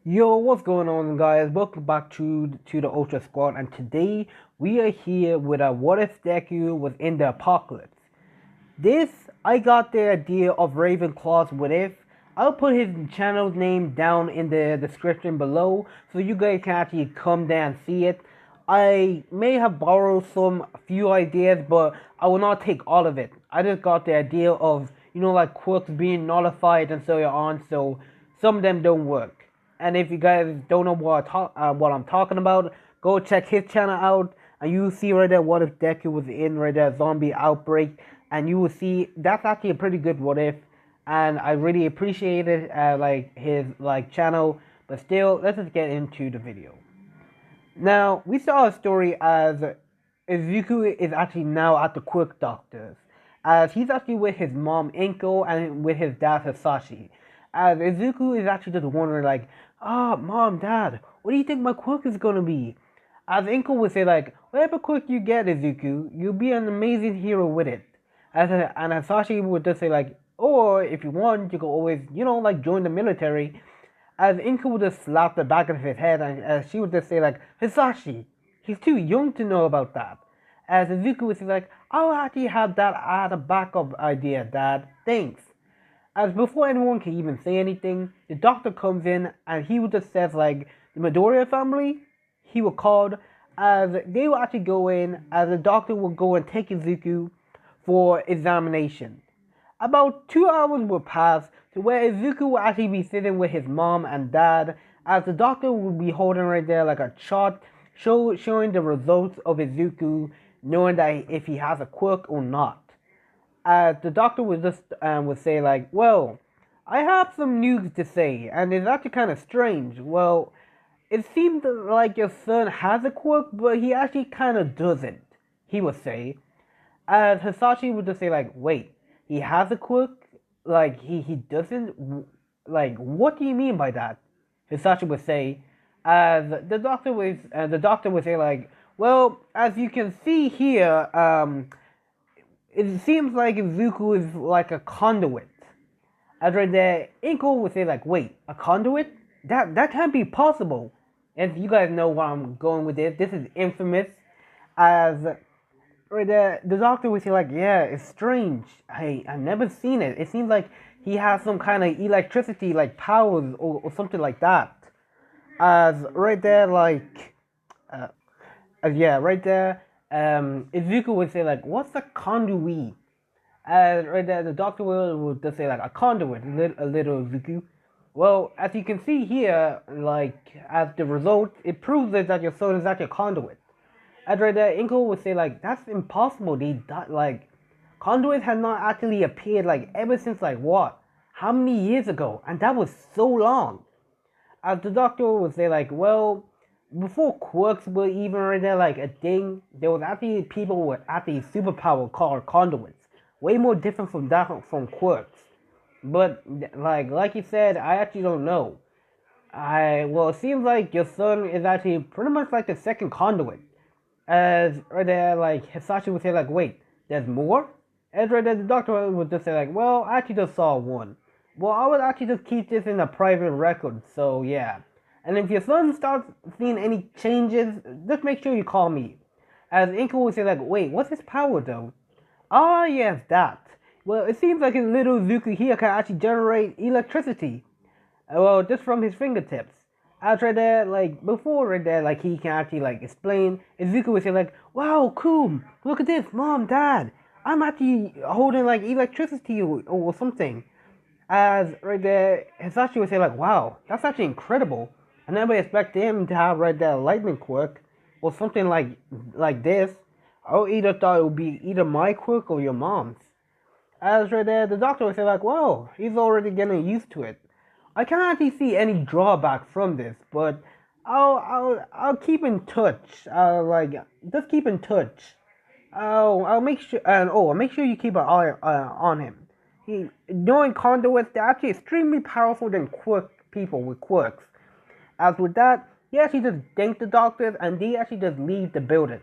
Yo, what's going on, guys? Welcome back to the Ultra Squad, and today we are here with a what if Deku was in the apocalypse. This I got the idea of Ravenclaw's what if. I'll put his channel's name down in the description below, so you guys can actually come down and see it. I may have borrowed some few ideas, but I will not take all of it. I just got the idea of like quirks being nullified and so on. So some of them don't work. And if you guys don't know what I'm talking about, go check his channel out, and you will see right there what if Deku was in right there zombie outbreak, and you will see that's actually a pretty good what if, and I really appreciate it, like his channel. But still, let's just get into the video. Now we saw a story as Izuku is actually now at the Quirk Doctor's, as he's actually with his mom Inko and with his dad Hisashi. As Izuku is actually just wondering like, mom, dad, what do you think my quirk is gonna be? As Inko would say like, whatever quirk you get, Izuku, you'll be an amazing hero with it. And Hisashi would just say like, or if you want, you can always, like join the military. As Inko would just slap the back of his head, and she would just say like, Hisashi, he's too young to know about that. As Izuku would say like, I'll actually have that as a backup idea, dad, thanks. As before anyone can even say anything, the doctor comes in and he would just says like, the Midoriya family, he was called, as they will actually go in, as the doctor will go and take Izuku for examination. About 2 hours will pass to where Izuku will actually be sitting with his mom and dad, as the doctor will be holding right there like a chart showing the results of Izuku, knowing that if he has a quirk or not. The doctor would just would say like, well, I have some news to say, and it's actually kind of strange. Well, it seems like your son has a quirk, but he actually kind of doesn't, he would say. As Hisashi would just say like, wait, he has a quirk? Like, he doesn't? Like, what do you mean by that? Hisashi would say. As the doctor would say like, well, as you can see here, it seems like Izuku is like a conduit. As right there, Inko would say like, wait, a conduit? That can't be possible. As you guys know where I'm going with this, this is infamous. As right there, the doctor would say like, yeah, it's strange. I've never seen it. It seems like he has some kind of electricity like powers or something like that. As right there, like, yeah, right there, Izuku would say like, what's a conduit? Right there, the doctor will just say like a conduit, a little Izuku. Well, as you can see here, like as the result, it proves that your soul is actually a conduit. And right there, Inko would say like, that's impossible. Like conduits have not actually appeared like ever since like what? How many years ago? And that was so long. As the doctor would say like, well, before quirks were even right there like a thing, there was actually people with actually superpower called conduits. Way more different from that from quirks. But like you said, I actually don't know. Well, it seems like your son is actually pretty much like the second conduit. As right there, like Hisashi would say like, wait, there's more? As right there, the doctor would just say like, well, I actually just saw one. Well, I would actually just keep this in a private record, so yeah. And if your son starts seeing any changes, just make sure you call me. As Inko would say like, wait, what's his power though? Ah, yes, that. Well, it seems like his little Zuki here can actually generate electricity. Well, just from his fingertips. As right there, like, before right there, like, he can actually, like, explain. Izuku would say, like, wow, cool, look at this, mom, dad. I'm actually holding, like, electricity or something. As right there, Hisashi would say, like, wow, that's actually incredible. I never expected him to have right there a lightning quirk or something like this. I either thought it would be either my quirk or your mom's. As right there, the doctor would say like, well, he's already getting used to it. I can't actually see any drawback from this, but I'll keep in touch. Like, just keep in touch. I'll make sure, and I'll make sure you keep an eye on him. Knowing conduits, they're actually extremely powerful than people with quirks. As with that, he actually just thanked the doctors and they actually just leave the building.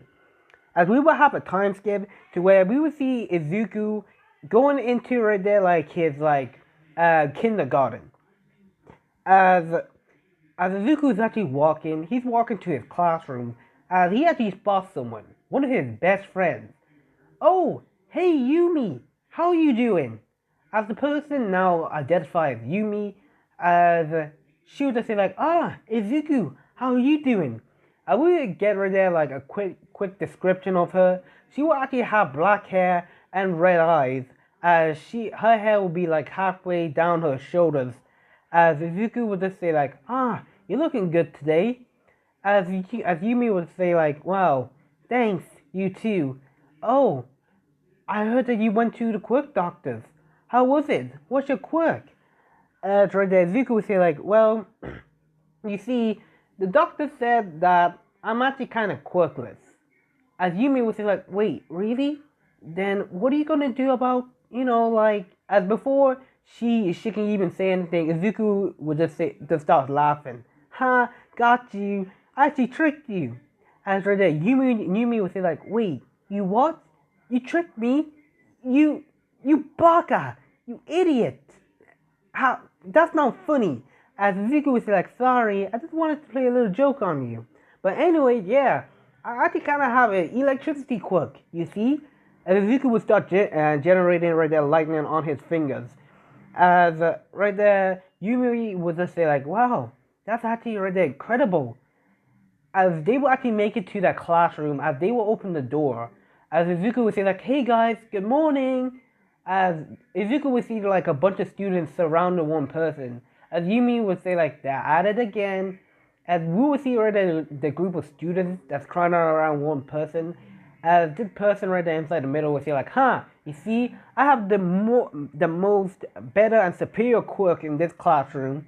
As we will have a time skip to where we will see Izuku going into right there like his kindergarten. As as Izuku is actually walking, he's walking to his classroom as he actually spots someone, one of his best friends. Oh, hey Yumi, how are you doing? As the person now identifies Yumi, as she would just say like, ah, Izuku, how are you doing? I would get right there like a quick description of her. She will actually have black hair and red eyes, as her hair will be like halfway down her shoulders. As Izuku would just say like, ah, you're looking good today. As Yumi would say like, wow, thanks, you too. Oh, I heard that you went to the quirk doctors. How was it? What's your quirk? Right there, Zuko would say like, well, you see, the doctor said that I'm actually kind of quirkless. As Yumi would say like, wait, really? Then what are you gonna do about, like, as before she can even say anything, Izuku would just start laughing. Ha, got you. I actually tricked you. As right there, Yumi would say like, wait, you what? You tricked me? You baka! You idiot! How? That's not funny. As Zuko would say like, sorry, I just wanted to play a little joke on you. But anyway, yeah, I actually kind of have an electricity quirk, you see? As Zuko would start generating right there lightning on his fingers. As right there, Yumi would just say like, wow, that's actually right there incredible. As they will actually make it to that classroom, as they will open the door, as Izuku would say like, hey guys, good morning. As Izuku would see like a bunch of students surrounding one person. As Yumi would say like, they're at it again. As we would see right there the group of students that's crowding around one person. As this person right there inside the middle would say like, huh, you see, I have the most better and superior quirk in this classroom.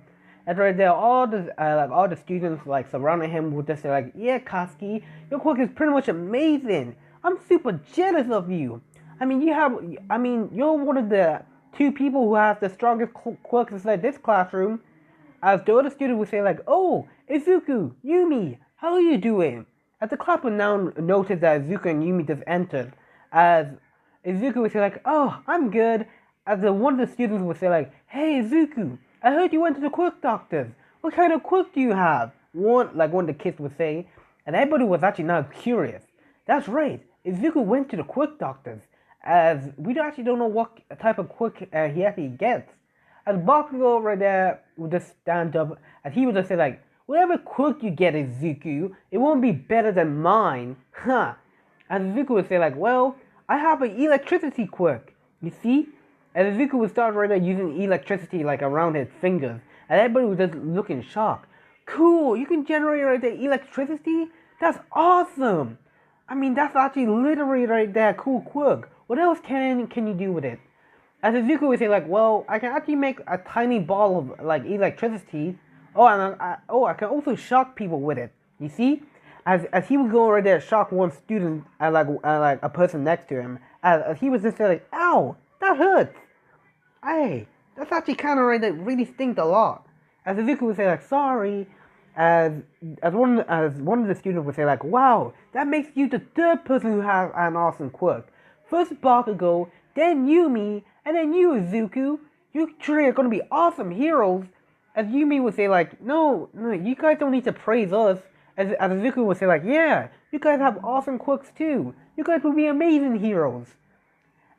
And right there, all the students like surrounding him would just say like, yeah, Koski, your quirk is pretty much amazing. I'm super jealous of you. You're one of the two people who have the strongest quirks inside this classroom. As the other student would say like, oh, Izuku, Yumi, how are you doing? As the class would now notice that Izuku and Yumi just entered. As Izuku would say like, oh, I'm good. As one of the students would say like, hey Izuku, I heard you went to the quirk doctors. What kind of quirk do you have? One of the kids would say. And everybody was actually now curious. That's right, Izuku went to the quirk doctors. As we actually don't know what type of quirk he actually gets. As Bakugo right there would just stand up, and he would just say like, whatever quirk you get, Izuku, it won't be better than mine, huh? And Izuku would say like, well, I have an electricity quirk, you see? And Izuku would start right there using electricity like around his fingers, and everybody would just look in shock. Cool, you can generate right there electricity? That's awesome! That's actually literally right there cool quirk. What else can you do with it? As Izuku would say like, well, I can actually make a tiny ball of like electricity. Oh, and I can also shock people with it. You see, as he would go right there, shock one student and like a person next to him. As he was just say like, ow, that hurts. Hey, that's actually kind of right that really stinks a lot. As Izuku would say like, sorry. As one of the students would say like, wow, that makes you the third person who has an awesome quirk. First Bakugo, then Yumi, and then you, Izuku. You three are gonna be awesome heroes. As Yumi would say like, no, you guys don't need to praise us. As Izuku would say like, yeah, you guys have awesome quirks too. You guys will be amazing heroes.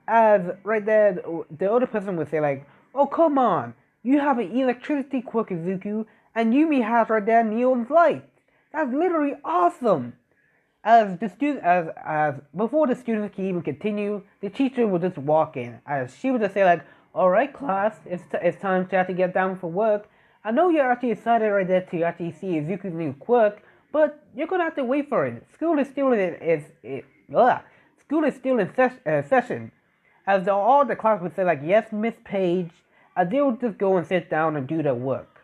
As right there, the other person would say like, oh come on, you have an electricity quirk, Izuku, and Yumi has right there neon lights. That's literally awesome. As before the students can even continue, the teacher would just walk in. As she would just say like, all right, class, it's time to actually get down for work. I know you're actually excited right there to actually see Izuku's new quirk, but you're gonna have to wait for it. School is still in session. As all the class would say like, yes, Miss Page, they would just go and sit down and do their work.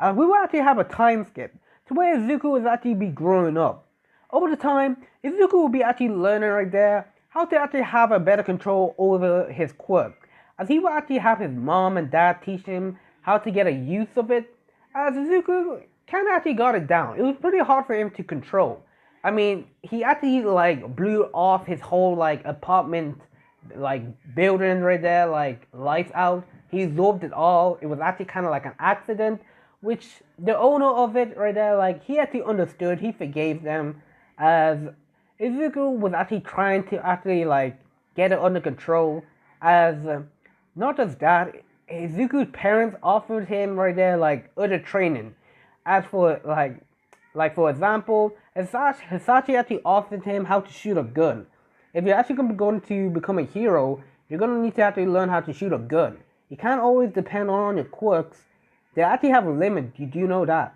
We will actually have a time skip to where Izuku will actually be growing up. Over the time, Izuku will be actually learning right there how to actually have a better control over his quirk. As he will actually have his mom and dad teach him how to get a use of it. As Izuku kind of actually got it down. It was pretty hard for him to control. He actually like blew off his whole like apartment like building right there, like lights out. He absorbed it all. It was actually kind of like an accident. which the owner of it right there, like he actually understood, he forgave them, as Izuku was actually trying to actually like get it under control. As not just that, Izuku's parents offered him right there like other training. As for like for example, Hisashi actually offered him how to shoot a gun. If you're actually going to become a hero, you're gonna need to actually learn how to shoot a gun. You can't always depend on your quirks. They actually have a limit. You do know that.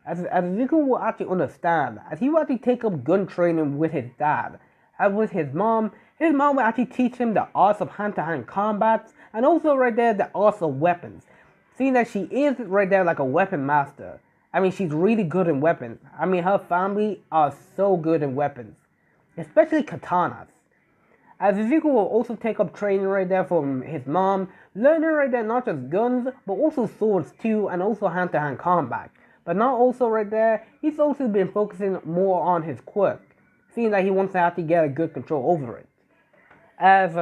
As Zuko will actually understand, as he will actually take up gun training with his dad, as with his mom will actually teach him the arts of hand-to-hand combat, and also right there the arts of weapons. Seeing that she is right there like a weapon master. I mean, she's really good in weapons. I mean, her family are so good in weapons, especially katanas. As Izuku will also take up training right there from his mom, learning right there not just guns, but also swords too, and also hand-to-hand combat. But not also right there, he's also been focusing more on his quirk, seeing that he wants to actually get a good control over it. As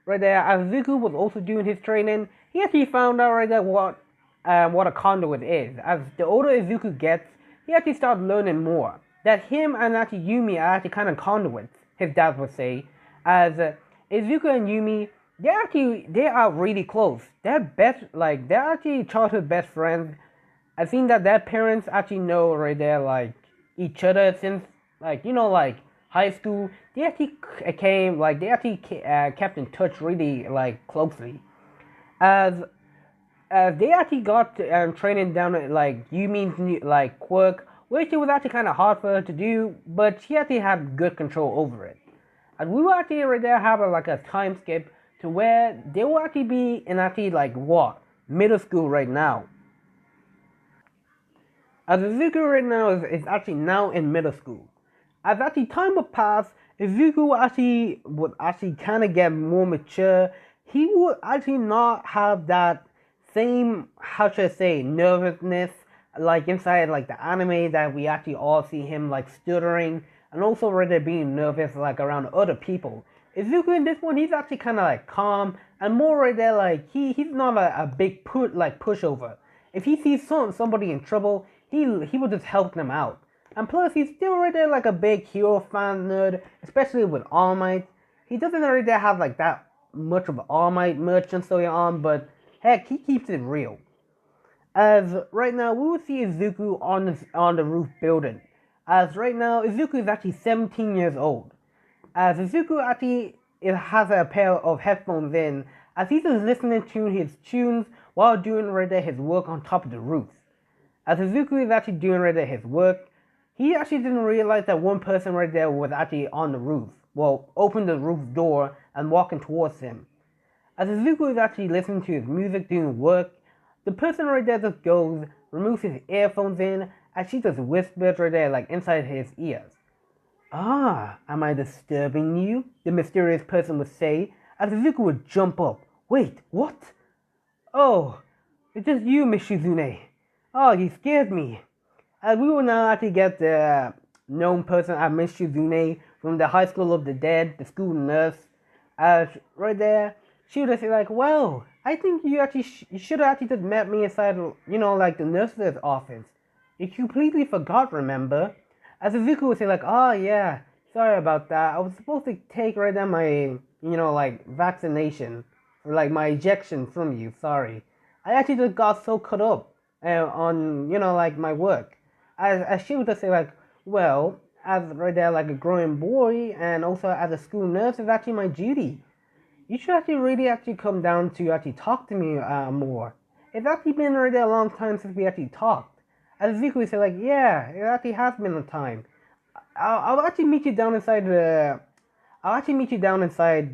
right there, as Izuku was also doing his training, he actually found out right there what a conduit is. As the older Izuku gets, he actually starts learning more. That him and actually Yumi are actually kind of conduits, his dad would say. As Izuku and Yumi, they are really close. They're actually childhood best friends. I've seen that their parents actually know right there like each other since like high school. They actually kept in touch really like closely. As they actually got training down at like Yumi's like quirk, which it was actually kind of hard for her to do, but she actually had good control over it. And we will actually right there have like a time skip to where they will actually be in actually like what? Middle school right now. As Izuku right now is actually now in middle school. As actually time would pass, Izuku would actually kind of get more mature. He would actually not have that same, how should I say, nervousness like inside like the anime that we actually all see him like stuttering and also right there being nervous like around other people. Izuku in this one, he's actually kind of like calm and more right there like he's not a big pushover. If he sees somebody in trouble, he will just help them out. And plus, he's still right there like a big hero fan nerd, especially with All Might. He doesn't really there have like that much of All Might merch and so on, but heck, he keeps it real. As right now, we will see Izuku on the roof building. As right now, Izuku is actually 17 years old. As Izuku actually has a pair of headphones in, as he's just listening to his tunes while doing right there his work on top of the roof. As Izuku is actually doing right there his work, he actually didn't realize that one person right there was actually on the roof. Well, opened the roof door and walking towards him. As Izuku is actually listening to his music doing work, the person right there just goes, removes his earphones in, and she just whispers right there like inside his ears. Ah, am I disturbing you? The mysterious person would say, as Izuku would jump up. Wait, what? Oh, it's just you, Miss Shizune. Oh, you scared me. As we will now actually get the known person as Miss Shizune from the High School of the Dead, the school nurse. As right there, she would say like, well, I think you should have actually just met me inside, like the nurse's office. You completely forgot, remember? As Izuku would say like, oh yeah, sorry about that. I was supposed to take right there my, like vaccination, or like my ejection from you, sorry. I actually just got so caught up on, like my work. As she would just say like, well, as right there like a growing boy and also as a school nurse is actually my duty. You should actually really actually come down to actually talk to me more. It's actually been right there a long time since we actually talked. As Zuko would say like, yeah, it actually has been a time. I'll actually meet you down inside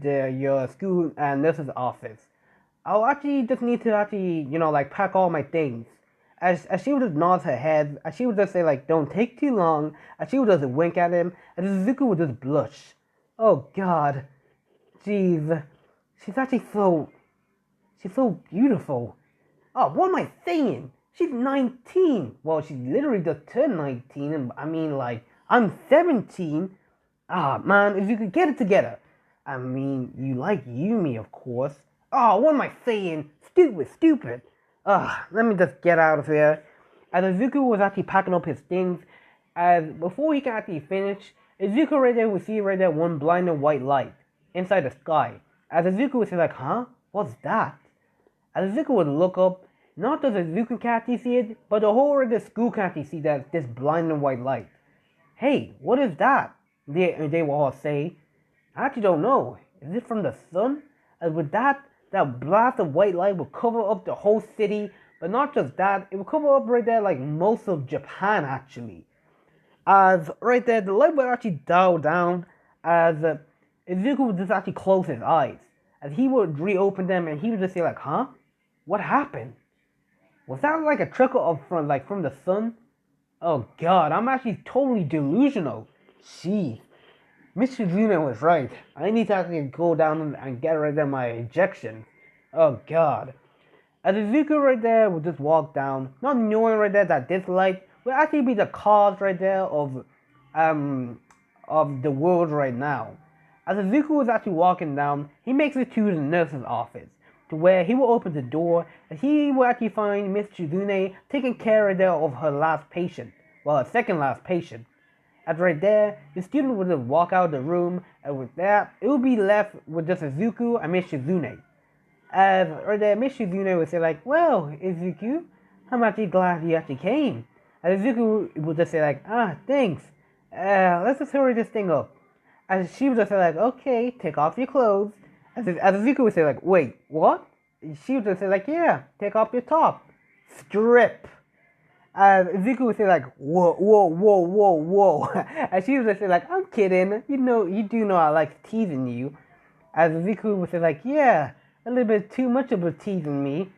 your school nurse's office. I'll actually just need to actually, like pack all my things. As she would just nod her head, as she would just say like, don't take too long, as she would just wink at him, and Zuko would just blush. Oh god. Jeez. She's so beautiful. Oh, what am I saying? She's 19. Well, she literally just turned 19, and I mean like, I'm 17. Ah, man, if you could get it together. I mean, you like Yumi, of course. Oh, what am I saying? Stupid. Let me just get out of here. As Izuku was actually packing up his things, as before he can actually finish, Izuku right there would see right there one blinding white light inside the sky. As Izuku would say like, huh? What's that? As Izuku would look up, not does Izuku can actually see it, but the whole of the school can actually see that this blinding white light. Hey, what is that? They will all say. I actually don't know. Is it from the sun? As with that blast of white light will cover up the whole city, but not just that, it will cover up right there like most of Japan actually. As right there, the light would actually dial down as Izuku would just actually close his eyes. As he would reopen them and he would just say like, huh? What happened? Was that like a trickle of from the sun? Oh god, I'm actually totally delusional. Jeez. Miss Shizune was right. I need to actually go down and get rid of my ejection. Oh god. As Izuku right there would just walk down, not knowing right there that this light will actually be the cause right there of the world right now. As Izuku was actually walking down, he makes it to the nurse's office, to where he will open the door and he will actually find Miss Shizune taking care right there of her last patient. Well, her second last patient. As right there, the student would just walk out of the room, and with that, it would be left with just Izuku and Miss Shizune. As right there, Miss Shizune would say like, well, Izuku, I'm actually glad you actually came. And Izuku would just say like, thanks. Let's just hurry this thing up. And she would just say like, okay, take off your clothes. As Izuku would say like, wait, what? She would just say like, yeah, take off your top. Strip. Izuku would say like, whoa, whoa, whoa, whoa, whoa. And she would just say like, I'm kidding. You do know I like teasing you. As Izuku would say like, yeah, a little bit too much of a teasing me.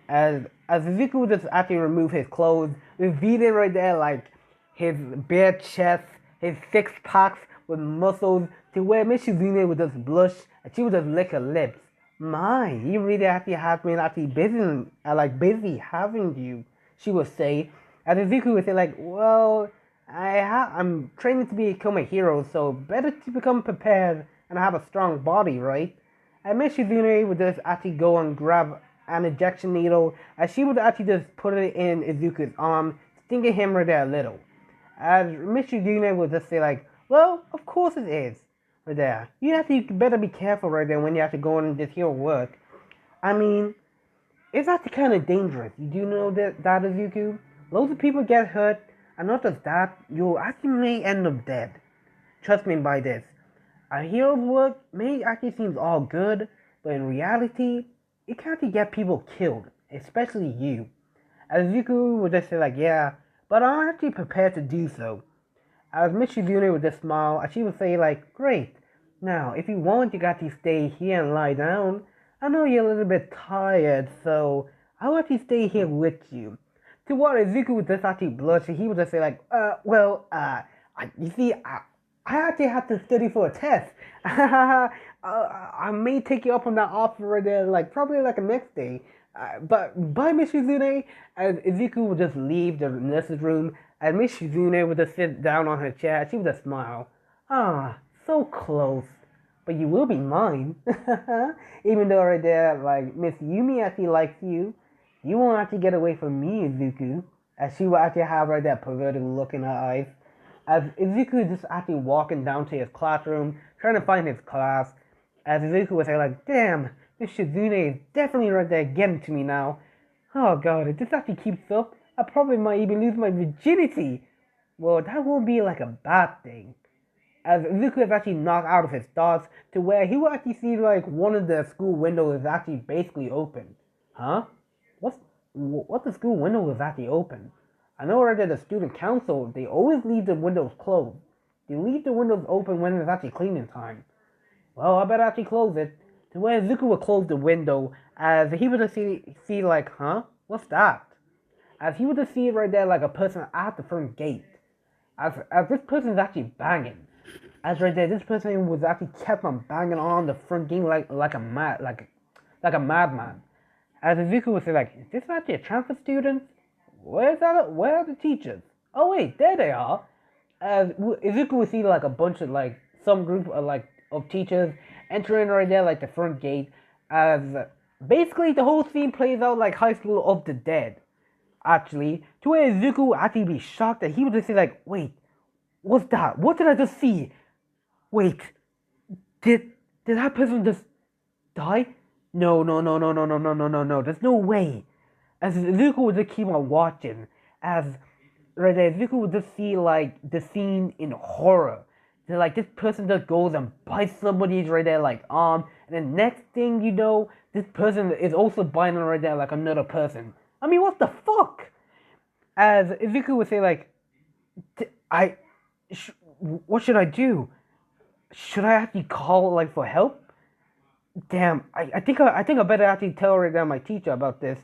As Izuku would just actually remove his clothes, revealing right there like his bare chest, his six packs with muscles, to where Miss Shizune would just blush and she would just lick her lips. My, you really actually have been actually busy having you, she would say. As Izuku would say like, well, I'm training to become a hero, so better to become prepared and have a strong body, right? And Miss Shizune would just actually go and grab an injection needle, and she would actually just put it in Izuku's arm, stinging him right there a little. As Miss Shizune would just say like, well, of course it is. Right there. You have to better be careful right there when you have to go in this hero work. I mean, it's actually kind of dangerous. You do know that Izuku? Loads of people get hurt, and not just that, you actually may end up dead. Trust me by this. A hero's work may actually seem all good, but in reality, it can actually get people killed, especially you. As Izuku would just say like, yeah, but I'm actually prepared to do so. As Miss Shizune would just smile, and she would say like, great. Now, if you want, you got to stay here and lie down. I know you're a little bit tired, so I'll actually stay here with you. To what Izuku would just actually blush, and he would just say like, you see, I actually have to study for a test. I may take you up on that offer right there, like probably like the next day. But bye, Miss Shizune. And Izuku would just leave the nurse's room, and Miss Shizune would just sit down on her chair. She would just smile. So close. But you will be mine. Even though right there, like Miss Yumi actually likes you, you won't actually get away from me, Izuku. As she will actually have right that perverted look in her eyes. As Izuku is just actually walking down to his classroom, trying to find his class. As Izuku would say like, damn, Miss Shizune is definitely right there getting to me now. Oh god, if this actually keeps up, I probably might even lose my virginity. Well, that won't be like a bad thing. As Izuku is actually knocked out of his thoughts to where he will actually see like one of the school windows is actually basically open. Huh? What the school window is actually open? I know right there the student council, they always leave the windows closed. They leave the windows open when it's actually cleaning time. Well, I better actually close it. To where Izuku would close the window as he would just see like, huh? What's that? As he would just see right there like a person at the front gate. As this person is actually banging. As right there, this person was actually kept on banging on the front gate like a madman. As Izuku would say like, is this actually a transfer student? Where are the teachers? Oh wait, there they are. As Izuku would see like a bunch of like some group of teachers entering right there like the front gate. As basically the whole scene plays out like High School of the Dead. actually, to where Zuko would actually be shocked that he would just say like, wait, what's that? What did I just see? Wait, did that person just die? No, no, no, no, no, no, no, no, no, no. There's no way. As Zuko would just keep on watching, as right there, Zuko would just see like the scene in horror. They're like this person just goes and bites somebody's right there like arm, and then next thing you know, this person is also biting right there like another person. I mean, what the fuck? As Zuko would say like, I, sh- what should I do? Should I actually call like for help? Damn, I think I better actually tell right now my teacher about this.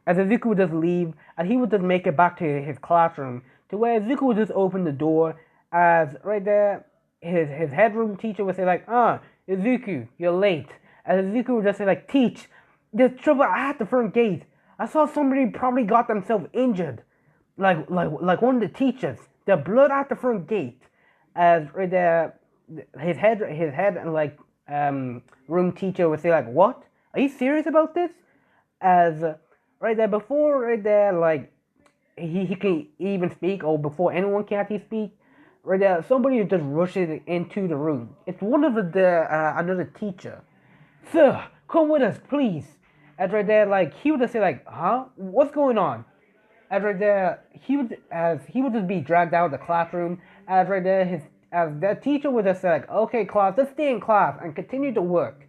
As Zuko would just leave, and he would just make it back to his classroom, to where Zuko would just open the door, as right there, his headroom teacher would say like, Zuko, you're late. As Zuko would just say like, teach, there's trouble at the front gate. I saw somebody probably got themselves injured, like one of the teachers. The blood at the front gate. As right there, his head and like room teacher would say like, what? Are you serious about this? As right there, before right there, like he can even speak, or before anyone can actually speak, right there, somebody just rushes into the room. It's one of the another teacher. Sir, come with us, please. And right there, like he would just say like, huh? What's going on? And right there, he would just be dragged out of the classroom. As right there, his as the teacher would just say like, okay, class, just stay in class and continue to work.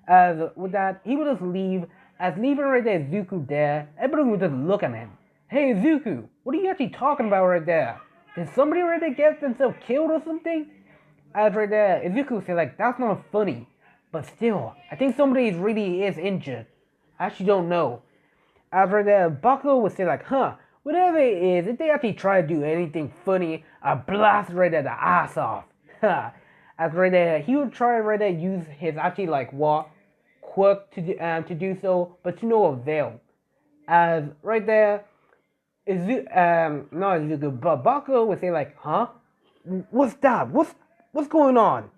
As with that, he would just leave. As leaving right there, Zuko there, everybody would just look at him. Hey Zuko, what are you actually talking about right there? Did somebody right there get themselves killed or something? As right there, Zuko said like, that's not funny. But still, I think somebody really is injured. I actually don't know. As right there, Bucko would say like, whatever it is, if they actually try to do anything funny, I blast right there the ass off. As right there, he would try right there use his actually like what quirk to do so, but to no avail. As right there, not Izuku, but Bakugo would say like, huh? What's that? What's going on?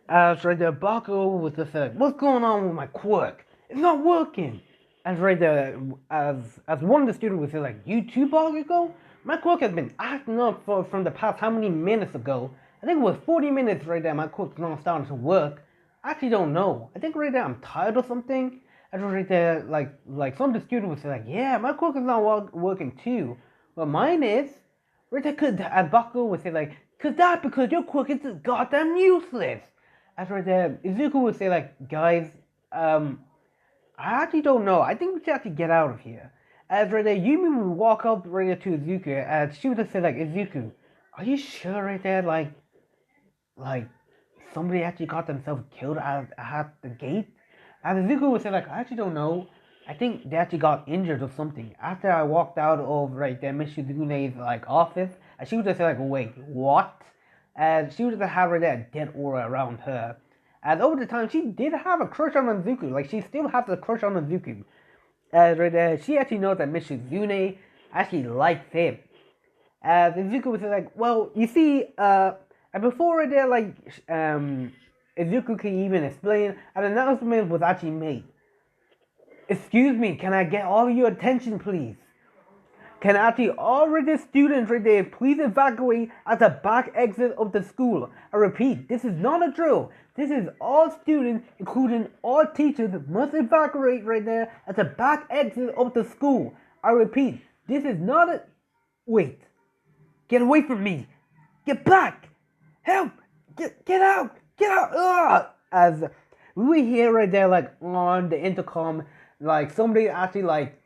As right there, Bakugo would just say, what's going on with my quirk? It's not working. As right there, as one of the students would say like, you too, Bakugo? My quirk has been acting up from the past how many minutes ago? I think it was 40 minutes right there. My quirk's not starting to work. I actually don't know. I think right there I'm tired or something. And right there, like some of the students would say like, yeah, my quirk is not working too. But mine is. Right there, as Bakugo would say like, because your quirk is just goddamn useless. As right there, Izuku would say like, guys, I actually don't know. I think we should actually get out of here. As right there, Yumi would walk up right there to Izuku, and she would just say like, Izuku, are you sure right there, like somebody actually got themselves killed at the gate? And Izuku would say like, I actually don't know. I think they actually got injured or something. After I walked out of right there, Miss Shizune's like office, and she would just say like, wait, what? And she would just have right there a dead aura around her. And over the time, she did have a crush on Izuku. Like she still has a crush on Izuku. Right there, she actually knows that Miss Shizune actually likes him. Izuku would say like, well, you see, and before right there, like, Izuku can even explain, an announcement was actually made. Excuse me, can I get all of your attention, please? Can actually all of the students right there please evacuate at the back exit of the school? I repeat, this is not a drill. This is all students, including all teachers, must evacuate right there at the back exit of the school. I repeat, this is not a... Wait. Get away from me. Get back. Help. Get out. Get out. Ugh. As we hear right there, like, on the intercom, like, somebody actually, like,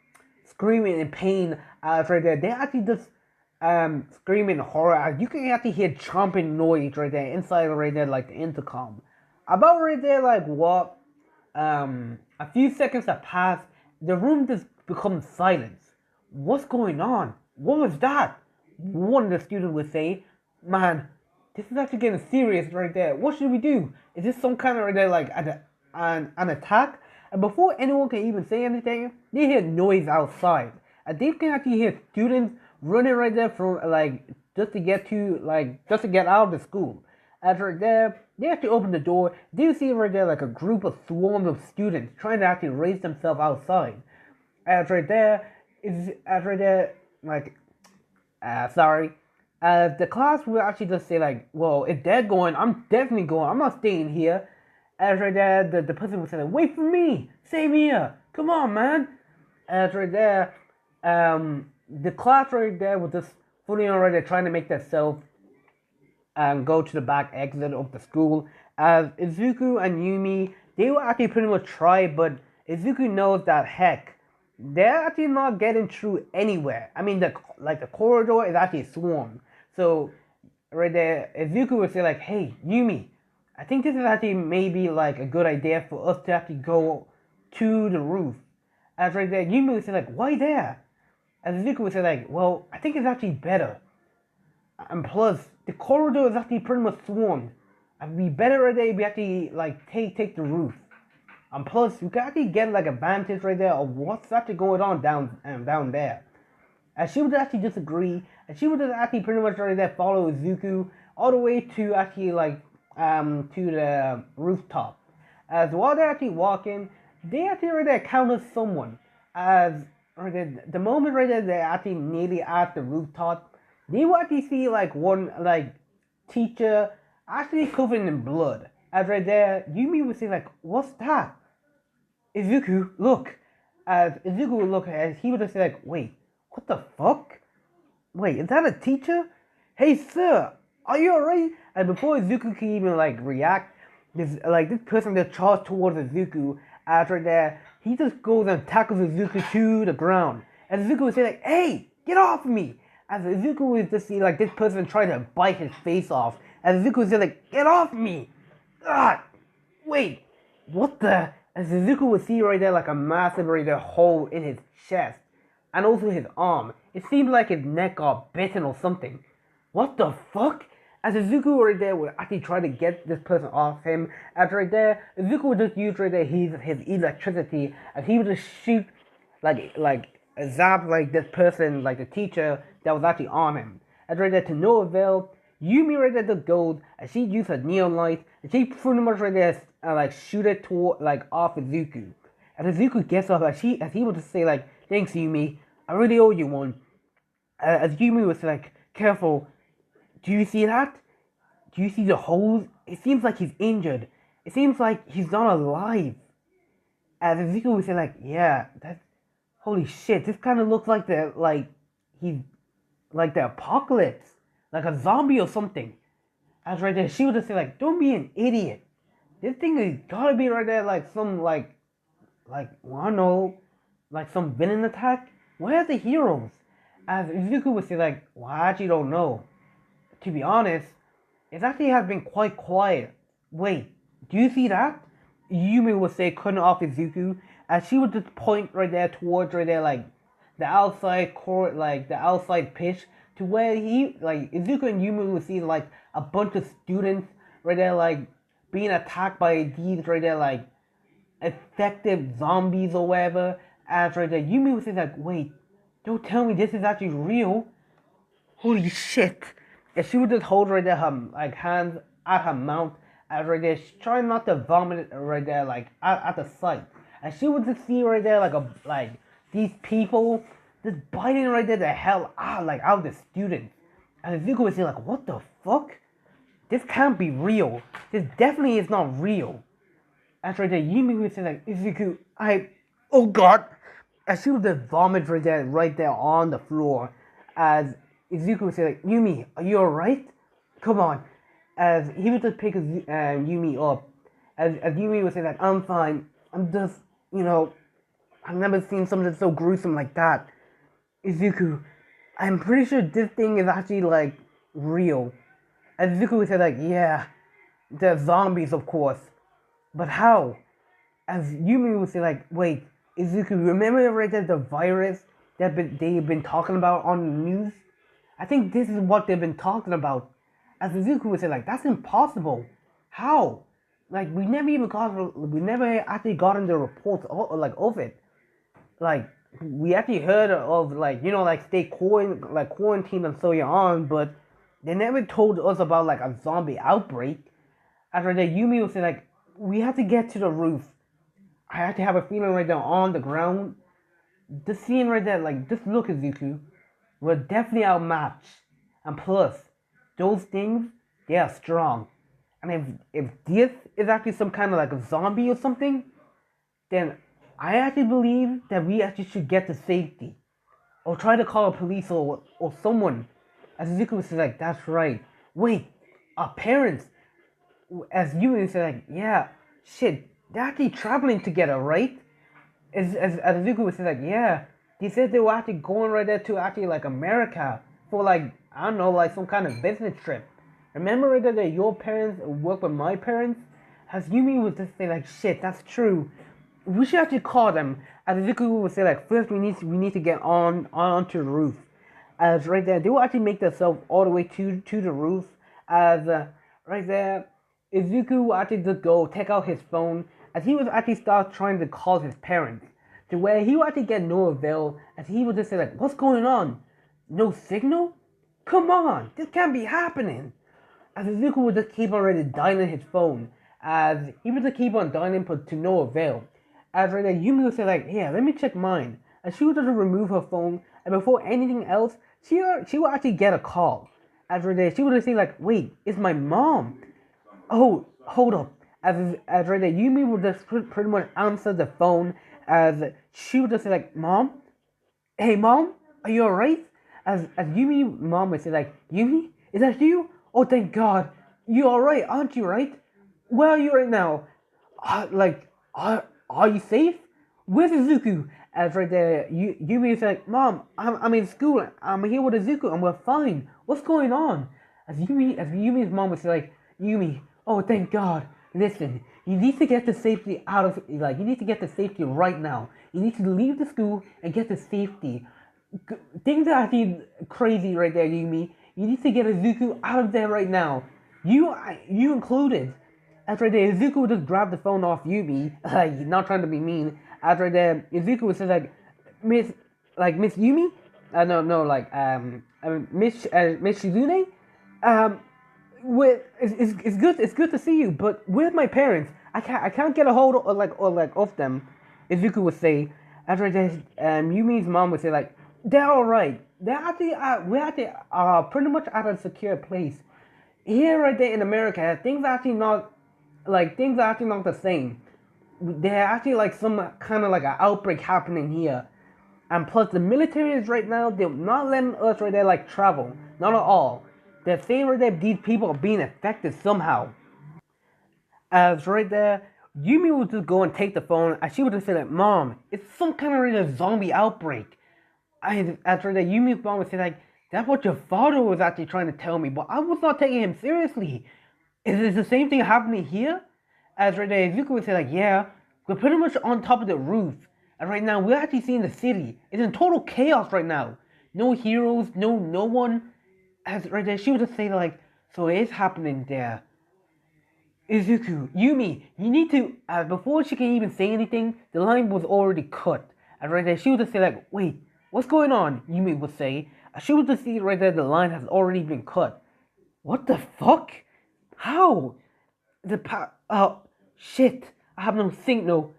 screaming in pain right there. They actually just screaming in horror. You can actually hear chomping noise right there inside right there, like the intercom. About right there, like what? A few seconds have passed. The room just becomes silent. What's going on? What was that? One of the students would say, "Man, this is actually getting serious right there. What should we do? Is this some kind of right there like an attack?" And before anyone can even say anything, they hear noise outside. And they can actually hear students running right there from like just to get out of the school. And right there, they actually open the door. They see right there like a group of swarms of students trying to actually raise themselves outside. And right there, is after that like sorry. The class will actually just say like, well, if they're going, I'm definitely going. I'm not staying here. After that, the person will say like, wait for me. Same here. Come on, man. After that, the class right there was just fully already trying to make themselves go to the back exit of the school. As Izuku and Yumi, they will actually pretty much try, but Izuku knows that heck, they're actually not getting through anywhere. I mean, the corridor is actually swarmed. So right there, Izuku would say like, "Hey, Yumi, I think this is actually maybe like a good idea for us to actually go to the roof." As right there, Yumi would say like, "Why there?" As Izuku would say like, "Well, I think it's actually better." And plus, the corridor is actually pretty much swarmed. And we better right there if we actually like take the roof. And plus, you can actually get like a vantage right there of what's actually going on down there. And she would actually disagree, and she would just actually pretty much right there follow Izuku all the way to actually like to the rooftop. As while they're actually walking, they actually right there encounter someone. As right there, the moment right there they're actually nearly at the rooftop, they will actually see like one like teacher actually covered in blood. As right there, Yumi would say like, "What's that?" Izuku, look. As Izuku would look, as he would just say like, "Wait, what the fuck? Wait, is that a teacher? Hey, sir, are you alright?" And before Izuku can even like react, this person that charged towards Izuku. After that, he just goes and tackles Izuku to the ground. And Izuku would say like, "Hey, get off me!" As Izuku would just see like this person trying to bite his face off. As Izuku would say like, "Get off me!" Ah, wait, what the? As Izuku would see right there like a massive right there hole in his chest and also his arm. It seemed like his neck got bitten or something. What the fuck? As Izuku right there would actually try to get this person off him, after right there, Izuku would just use right there his electricity and he would just shoot like zap like this person, like the teacher that was actually on him. And right there to no avail, Yumi right there just goes and she used her neon light and she pretty much right there like shoot it toward like off Izuku. And Izuku gets up and he would just say like, "Thanks, Yumi. I really owe you one." As Yumi was like, "Careful. Do you see that? Do you see the holes? It seems like he's injured. It seems like he's not alive." As Ezekiel would say like, "Yeah, that's holy shit. This kind of looks like he's like the apocalypse, like a zombie or something." As right there, she would just say like, "Don't be an idiot. This thing is gotta be right there like some well, I don't know, like some villain attack. Where are the heroes?" As Izuku would say like, "Well, I actually don't know. To be honest, it actually has been quite quiet. Wait, do you see that?" Yumi would say, cutting off Izuku, as she would just point right there towards right there like the outside court, like the outside pitch, to where he like Izuku and Yumi would see like a bunch of students right there like being attacked by these right there like effective zombies or whatever. As right there, Yumi would say like, "Wait, don't tell me this is actually real. Holy shit." And she would just hold right there her like hands at her mouth as right there, trying not to vomit right there like at the sight. And she would just see right there like these people just biting right there the hell out like out of the students. And Zuko would say like, "What the fuck? This can't be real. This definitely is not real." After that, Yumi would say like, "Izuku, oh god," and she would just vomit right there on the floor. As Izuku would say like, "Yumi, are you alright? Come on." As he would just pick Yumi up. As Yumi would say like, "I'm fine. I'm just, I've never seen something so gruesome like that. Izuku, I'm pretty sure this thing is actually like real." And Izuku would say like, "Yeah, they're zombies of course. But how?" As Yumi would say like, "Wait, Izuku, remember right there the virus that they've been talking about on the news? I think this is what they've been talking about." As Izuku would say like, "That's impossible. How? Like we never actually gotten the reports of it. Like we actually heard of like stay quarantined and so on, but they never told us about like a zombie outbreak." After that, Yumi would say like, "We have to get to the roof. I have to have a feeling right now on the ground the scene right there, like, just look at Zuko. We're definitely outmatched. And plus, those things, they are strong. And if this is actually some kind of like a zombie or something, then I actually believe that we actually should get to safety. Or try to call a police or someone. As Zuko was like, that's right. Wait, our parents, as you would say, like, yeah, shit, they're actually traveling together, right? As Zuko was like, yeah, they said they were actually going right there to actually like America for like, I don't know, like some kind of business trip. Remember right there that your parents work with my parents? As Yumi was just say like, shit, that's true. We should actually call them. As Zuko would say like, first we need to get onto the roof. As right there, they will actually make themselves all the way to the roof. As right there, Izuku will actually just go take out his phone as he was actually start trying to call his parents. To where he will actually get no avail as he would just say like, what's going on? No signal? Come on, this can't be happening. As Izuku would just keep on ready dialing his phone. As he would just keep on dialing but to no avail. As right there, Yumi would say like, yeah, let me check mine. And she would just remove her phone and before anything else, she will actually get a call. As right there, she would just say like, wait, it's my mom. Oh, hold up. As right there, Yumi would just pretty much answer the phone as she would just say like, Mom? Hey mom, are you alright? As Yumi mom would say like, Yumi? Is that you? Oh thank God. You alright, aren't you right? Where are you right now? Are you safe? Where's Izuku? As right there, Yumi is like, Mom, I'm in school. I'm here with Izuku and we're fine. What's going on? As Yumi's mom would say like, Yumi, oh thank God. Listen, you need to get to safety out of like you need to get to safety right now. You need to leave the school and get to safety. Things are actually crazy right there, Yumi. You need to get Izuku out of there right now. You included. After that, Izuku would just grab the phone off Yumi, like not trying to be mean. After that, Izuku would say Miss Yumi, no, Miss Shizune, um, it's good to see you, but where's my parents? I can't get a hold of them. Izuku would say. After that, Yumi's mom would say like, they're all right. We're pretty much at a secure place. Here right there in America, things are actually not the same. There actually like some kind of like an outbreak happening here. And plus the military is right now, they're not letting us right there like travel. Not at all. They're saying right there these people are being affected somehow. As right there, Yumi would just go and take the phone and she would just say like, Mom, it's some kind of like zombie outbreak. After that, Yumi's mom would say like, that's what your father was actually trying to tell me, but I was not taking him seriously. Is this the same thing happening here? As right there, Zuko would say like, yeah, we're pretty much on top of the roof. And right now, we're actually seeing the city. It's in total chaos right now. No heroes, no one. As right there, she would just say like, so it is happening there. Izuku, Yumi, you need to, before she can even say anything, the line was already cut. And right there, she would just say like, wait, what's going on? Yumi would say. She would just see right there, the line has already been cut. What the fuck? How? Shit. I have no signal.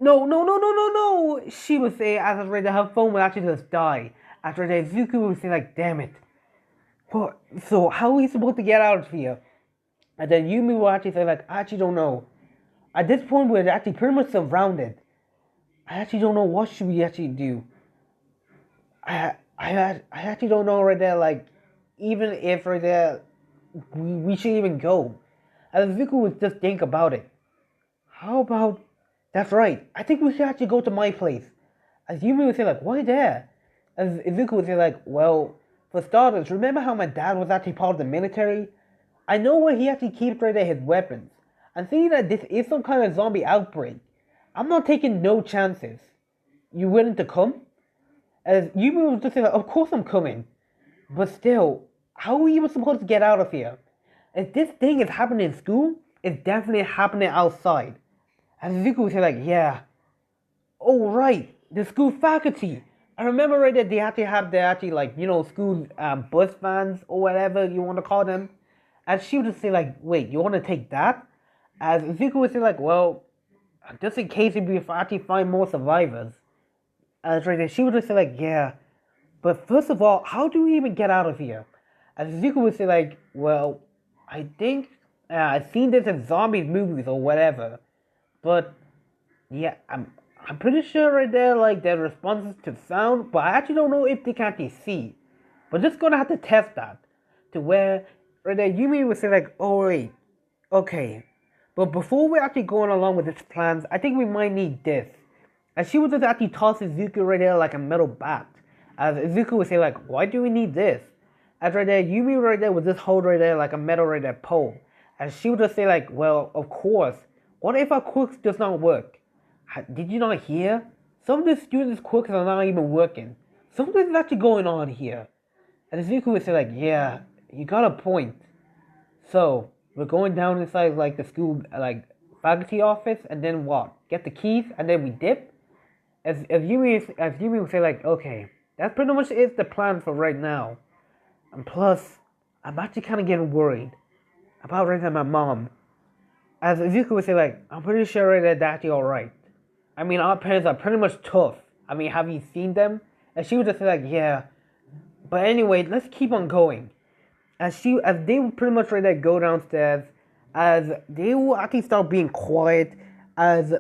No. She would say as right there, her phone would actually just die. After that, Zuko would say like, damn it. What? So how are we supposed to get out of here? And then Yumi will actually say like, I actually don't know. At this point, we're actually pretty much surrounded. I actually don't know what should we actually do. I actually don't know right there, like, even if right there, we should even go. And Zuko would just think about it. How about, that's right, I think we should actually go to my place. As Yumi would say like, why there? As Zuko would say like, well, for starters, remember how my dad was actually part of the military? I know where he actually keeps right there his weapons. And seeing that this is some kind of zombie outbreak, I'm not taking no chances. You willing to come? As Yumi was just saying, like, of course I'm coming. But still, how are we even supposed to get out of here? If this thing is happening in school, it's definitely happening outside. And Zuko would say like, yeah. Oh right, the school faculty. I remember right that they actually have their actually like, school bus vans or whatever you want to call them. And she would just say like, wait, you want to take that? As Zuko would say like, well, just in case if we actually find more survivors. As right there, she would just say like, yeah, but first of all, how do we even get out of here? As Zuko would say like, well, I think I've seen this in zombie movies or whatever, but yeah, I'm pretty sure right there like their responses to sound, but I actually don't know if they can actually see. We're just gonna have to test that to where right there Yumi would say like, oh wait, okay, but before we're actually going along with this plans, I think we might need this. And she would just actually toss Izuku right there like a metal bat. As Izuku would say like, why do we need this? As right there, Yumi right there would just hold right there like a metal right there pole. And she would just say like, well, of course. What if our quirks does not work? Did you not hear? Some of the students' quirks are not even working. Something's actually going on here. And Zuko would say like, yeah, you got a point. So, we're going down inside like the school like faculty office and then what? Get the keys and then we dip? As Yumi would say like, okay, that pretty much is the plan for right now. And plus, I'm actually kinda getting worried about raising my mom. As Zuko would say like, I'm pretty sure that that's alright. I mean, our parents are pretty much tough. I mean, have you seen them? And she would just say like, yeah. But anyway, let's keep on going. As they would pretty much ready to go downstairs, as they will actually start being quiet, as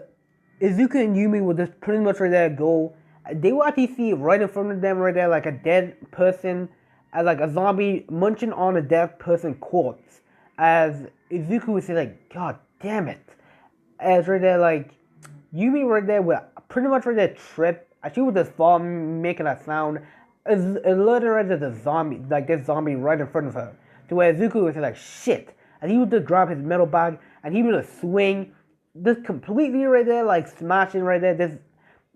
Izuku and Yumi will just pretty much ready to go. They will actually see right in front of them right there like a dead person, as like a zombie munching on a dead person corpse. As Izuku would say like, God damn it. As right there like Yumi right there would pretty much right there trip. As she would just fall making a sound. It literally the zombie, like this zombie right in front of her. To where Zuko would say like, shit. And he would just grab his metal bag and he would just swing. Just completely right there, like smashing right there, this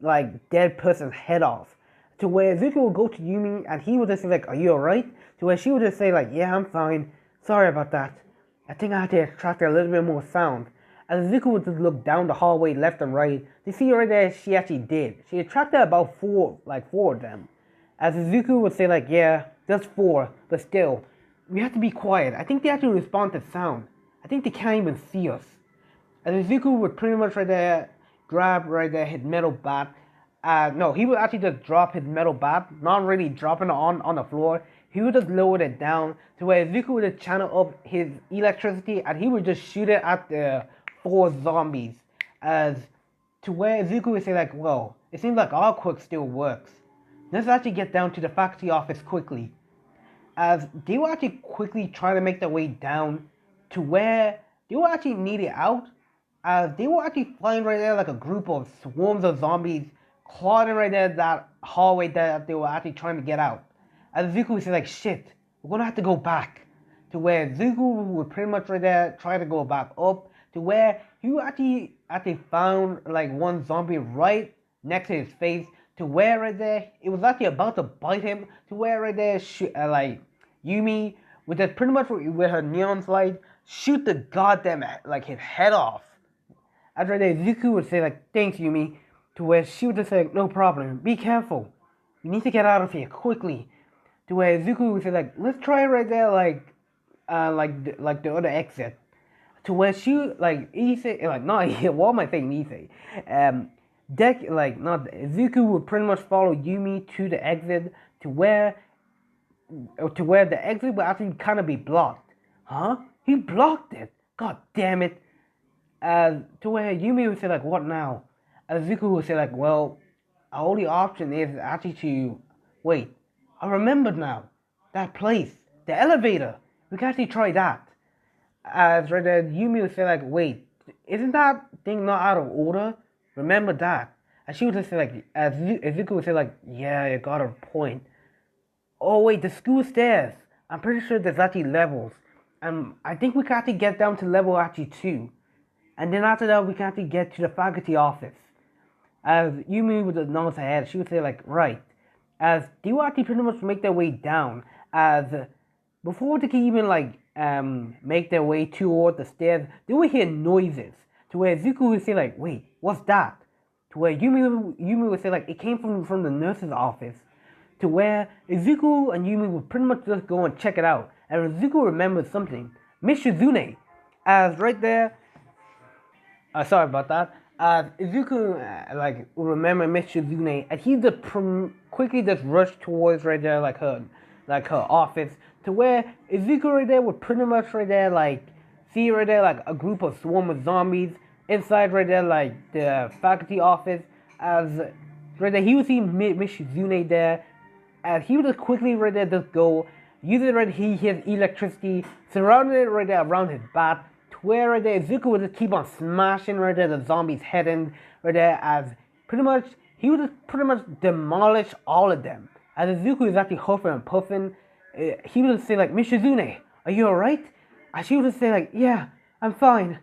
like dead person's head off. To where Zuko would go to Yumi and he would just say like, are you alright? To where she would just say like, yeah, I'm fine. Sorry about that. I think I had to extract a little bit more sound. And Zuko would just look down the hallway left and right to see right there she actually did. She attracted about four of them. As Izuku would say like, yeah, just four, but still, we have to be quiet. I think they have to respond to sound. I think they can't even see us. As Izuku would pretty much right there grab right there his metal bat. No, he would actually just drop his metal bat, not really dropping it on the floor. He would just lower it down to where Izuku would just channel up his electricity and he would just shoot it at the four zombies. As to where Izuku would say like, well, it seems like our quirk still works. Let's actually get down to the faculty office quickly. As they will actually quickly try to make their way down to where they will actually need it out. As they will actually find right there like a group of swarms of zombies clogging right there that hallway that they were actually trying to get out. As Zuko would say like, shit, we're gonna have to go back. To where Zuko would pretty much right there try to go back up. To where he actually found like one zombie right next to his face. To where right there, it was actually about to bite him. To where right there, like Yumi, with that pretty much with her neon light, shoot the goddamn like his head off. After that, Zuko would say like, thanks Yumi. To where she would just say like, no problem, be careful. We need to get out of here quickly. To where Zuko would say like, let's try right there like the other exit. To where she like Issei, like not what am I saying Issei? Zuko would pretty much follow Yumi to the exit to where the exit would actually kind of be blocked. Huh? He blocked it. God damn it. To where Yumi would say like, what now? As Zuko would say like, well, our only option is actually to wait. I remembered now. That place, the elevator. We can actually try that. As right there, Yumi would say like, wait, isn't that thing not out of order? Remember that. And she would just say like, as Zuko would say like, yeah, you got a point. Oh wait, the school stairs. I'm pretty sure there's actually levels. And I think we can actually get down to level actually 2. And then after that, we can actually get to the faculty office. As Yumi would nod her head, she would say like, right. As they will actually pretty much make their way down. As before they can even like make their way toward the stairs, they will hear noises. To where Zuko would say like, wait, what's that? To where Yumi would say like, it came from the nurse's office. To where Zuko and Yumi would pretty much just go and check it out. And Zuko remembers something. Miss Shizune. As right there, sorry about that. Izuku, like, remember Miss Shizune, and he just quickly just rushed towards right there, like her office, to where Izuku right there would pretty much right there, like, see right there, like, a group of swarm of zombies inside right there, like, the faculty office, as right there, he would see Miss Shizune there, and he would just quickly right there just go, using right his electricity, surrounding it right there around his bat, to where right there Zuko would just keep on smashing right there the zombies' head in right there, as pretty much he would just pretty much demolish all of them. As Zuko is actually huffing and puffing, he would just say like, Miss Shizune, are you alright? And she would just say like, yeah, I'm fine.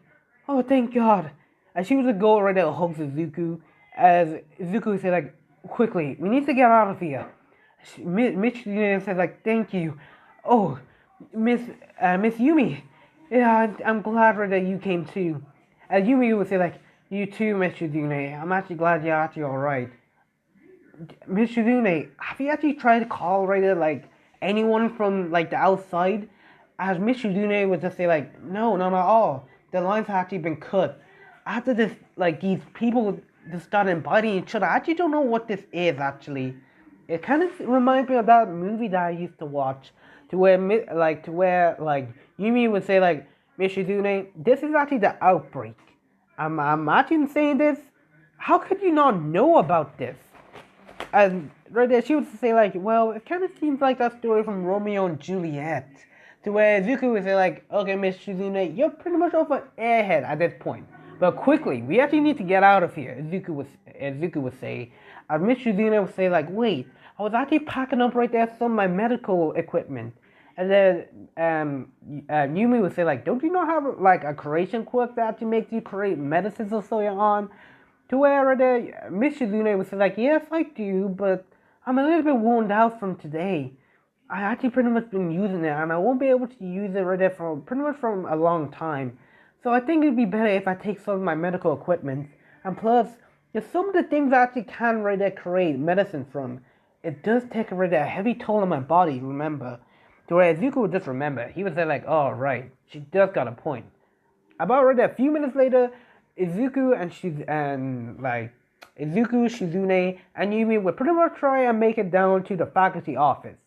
Oh, thank God. And she would just go right there and hug Zuko, as Zuko would say like, quickly, we need to get out of here. Mitch says like, thank you. Oh, Miss Yumi. Yeah, I'm glad that you came too. And Yumi would say like, you too, Miss Shizune. I'm actually glad you're actually alright. Miss Shizune, have you actually tried to call right there, like, anyone from like the outside? As Miss Shizune would just say like, no, not at all. The lines have actually been cut. After this, like, these people just started biting each other. I actually don't know what this is actually. It kind of reminds me of that movie that I used to watch, to where Yumi would say like, Miss Shizune, this is actually the outbreak. I'm actually saying this. How could you not know about this? And right there, she would say like, well, it kind of seems like that story from Romeo and Juliet, to where Zuko would say like, okay, Miss Shizune, you're pretty much off an airhead at this point. But quickly, we actually need to get out of here, Zuko would say. And Miss Shizune would say like, wait, I was actually packing up right there some of my medical equipment. And then Yumi would say like, don't you not have like a creation quirk that actually makes you create medicines or so on? To where right there, Miss Shizune would say like, yes, I do, but I'm a little bit worn out from today. I actually pretty much been using it, and I won't be able to use it right there for pretty much from a long time. So I think it'd be better if I take some of my medical equipment. And plus, there's some of the things I actually can right there create medicine from. It does take right there a heavy toll on my body, remember. To where Zuko would just remember. He would say like, oh right, she does got a point. About right there, a few minutes later, Izuku, Shizune, and Yumi would pretty much try and make it down to the faculty office.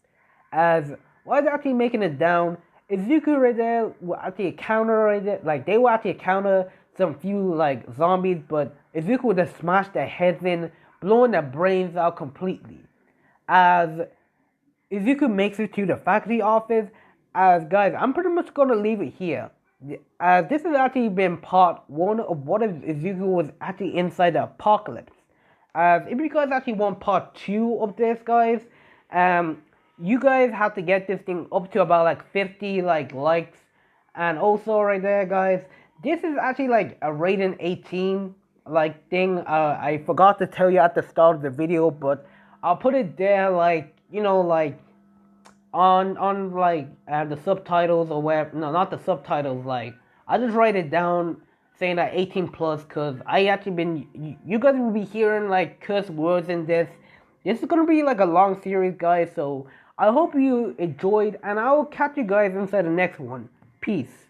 As while they're actually making it down, Izuku right there will actually counter right there, like they will actually counter some few like zombies, but Izuku would just smash their heads in, blowing their brains out completely. As Izuku makes it to the faculty office, as guys, I'm pretty much gonna leave it here. This has actually been part 1 of what if Izuku was actually inside the apocalypse. If you guys actually want part 2 of this, guys, you guys have to get this thing up to about like 50 likes. And also right there, guys, this is actually like a rating 18 like thing. I forgot to tell you at the start of the video, but I'll put it there, like, you know, like on like the subtitles or where, no, not the subtitles, like I just write it down saying that 18 plus, because I actually been, you guys will be hearing like curse words in this. This is gonna be like a long series, guys, so I hope you enjoyed, and I will catch you guys inside the next one. Peace.